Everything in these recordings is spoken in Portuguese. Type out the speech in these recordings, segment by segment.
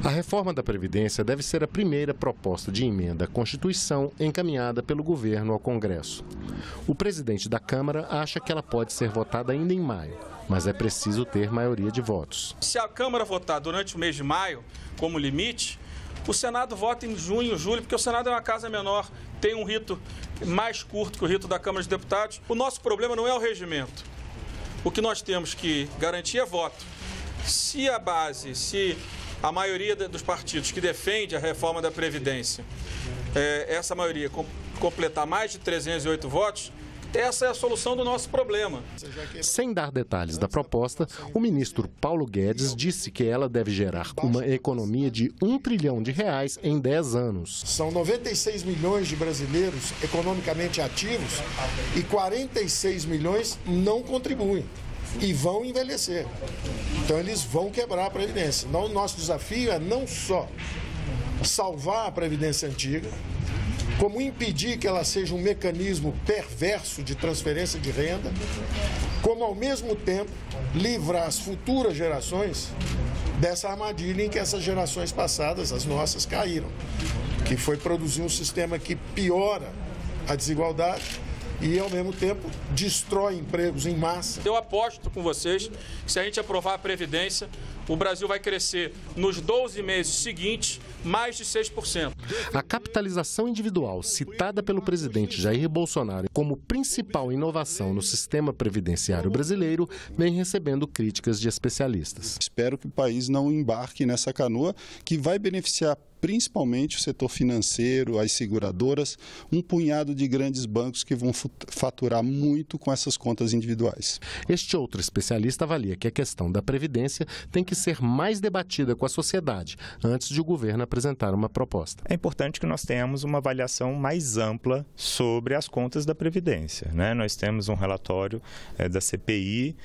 A reforma da Previdência deve ser a primeira proposta de emenda à Constituição encaminhada pelo governo ao Congresso. O presidente da Câmara acha que ela pode ser votada ainda em maio, mas é preciso ter maioria de votos. Se a Câmara votar durante o mês de maio, como limite, o Senado vota em junho, julho, porque o Senado é uma casa menor, tem um rito mais curto que o rito da Câmara dos Deputados. O nosso problema não é o regimento. O que nós temos que garantir é voto. Se a maioria dos partidos que defende a reforma da Previdência, essa maioria completar mais de 308 votos, essa é a solução do nosso problema. Sem dar detalhes da proposta, o ministro Paulo Guedes disse que ela deve gerar uma economia de R$1 trilhão em 10 anos. São 96 milhões de brasileiros economicamente ativos e 46 milhões não contribuem e vão envelhecer. Então eles vão quebrar a Previdência. Então, o nosso desafio é não só salvar a Previdência antiga, como impedir que ela seja um mecanismo perverso de transferência de renda, como ao mesmo tempo livrar as futuras gerações dessa armadilha em que essas gerações passadas, as nossas, caíram, que foi produzir um sistema que piora a desigualdade e, ao mesmo tempo, destrói empregos em massa. Eu aposto com vocês que, se a gente aprovar a Previdência, o Brasil vai crescer nos 12 meses seguintes mais de 6%. A capitalização individual, citada pelo presidente Jair Bolsonaro como principal inovação no sistema previdenciário brasileiro, vem recebendo críticas de especialistas. Espero que o país não embarque nessa canoa que vai beneficiar principalmente o setor financeiro, as seguradoras, um punhado de grandes bancos que vão faturar muito com essas contas individuais. Este outro especialista avalia que a questão da Previdência tem que ser mais debatida com a sociedade antes de o governo apresentar uma proposta. É importante que nós tenhamos uma avaliação mais ampla sobre as contas da Previdência, né? Nós temos um relatório da CPI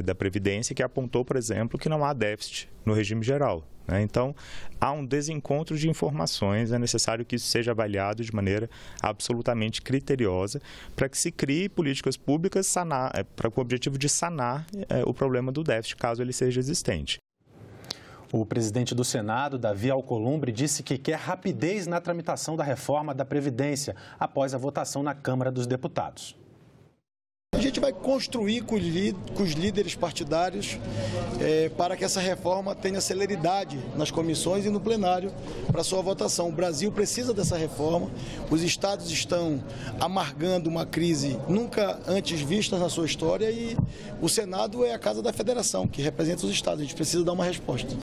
da Previdência que apontou, por exemplo, que não há déficit no regime geral. Então, há um desencontro de informações, é necessário que isso seja avaliado de maneira absolutamente criteriosa para que se crie políticas públicas com o objetivo de sanar o problema do déficit, caso ele seja existente. O presidente do Senado, Davi Alcolumbre, disse que quer rapidez na tramitação da reforma da Previdência após a votação na Câmara dos Deputados. A gente vai construir com os líderes partidários para que essa reforma tenha celeridade nas comissões e no plenário para sua votação. O Brasil precisa dessa reforma, os estados estão amargando uma crise nunca antes vista na sua história e o Senado é a casa da federação, que representa os estados. A gente precisa dar uma resposta.